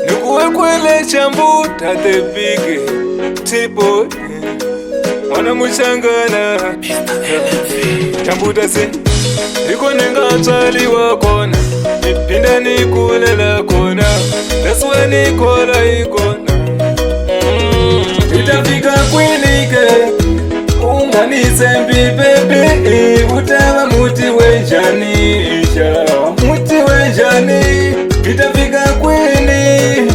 Nikuwe kwele chambu tate pike tipo mwana mushangana chambu tase Niko nenga chali wakona Nipinda nikulela kona That's when nikola ikona Itafika kwinike Unganisembi bebe Utaba muti wenjanisha Muti wenjani Itafika kwini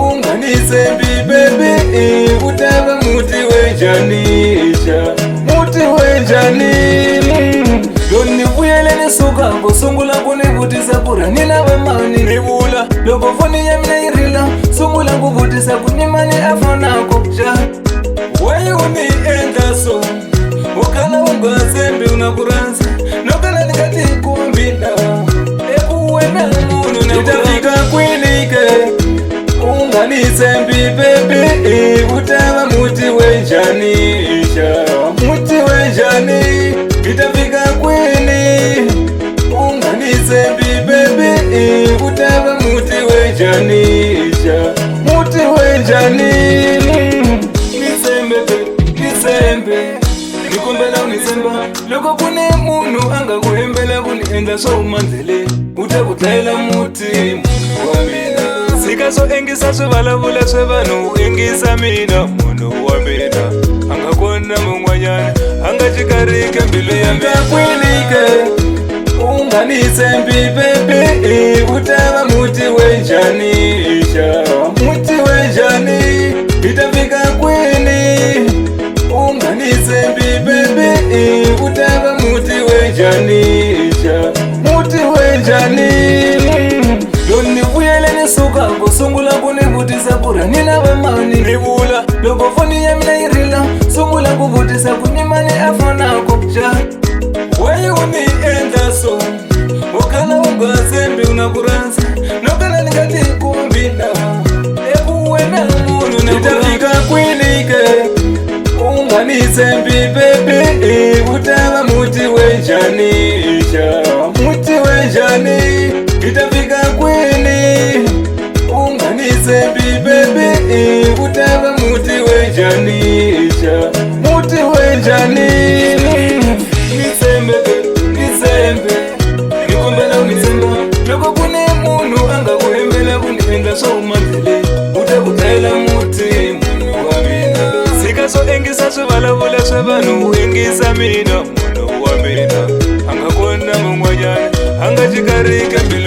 Unganisembi bebe Utaba muti wenjanisha Muti wenjani Doni vuyele nisuka Sungula kunivutisa kura Nina wemani nivula Loko foni ya mina irila Sungula kuvutisa kunimani afonako Wewe unienda so Ukala ungasembi unakuranza Nokala nikati kumbina Ekuwe na munu Itafika kwinike Unganisembi bebe Utaba muti wenjanisha Muti wenjani Itafika kwini Unganisembi bebe Utaba muti wenjanisha Muti wenjani Nikumbela unisemba Loko kune munu anga kuhembela kunienda so umanzele Utakutlaila muti wamina Sika so engisa swebala vula swebanu Engisa mina munu wamina Anga kona mungwanyana Anga chikarike mbilu ya mika kwinike Unganisembi bebe Utaba muti wenjanisha Muti wenjani Itafika kwini Unganisembi bebe Utaba muti wenjanisha Muti wenjani Doni vuyele nisuka Sungula kunivutisa kura Nina wemani nivula Loko foni ya mina irila Sungula kuvutisa kunimani afonako Wewe unienda so Ukala ungasembi unakuranza Nokala nikati kumbina Ekuwe na munu Itafika kwinike Unganisembi bebe Utaba muti wenjanisha Muti wenjani Itafika kwini Unganisembi bebe Utaba muti wenjanisha Muti wenjani Nisembe Nikumbela unisemba Loko kune munu anga kuhembela kunienda so umanzele Utakutlaila muti munu wamina Sika so engisa swebala vula swebanu Engisa mina munu wamina Anga kona mungwanyana Anga chikarike mbili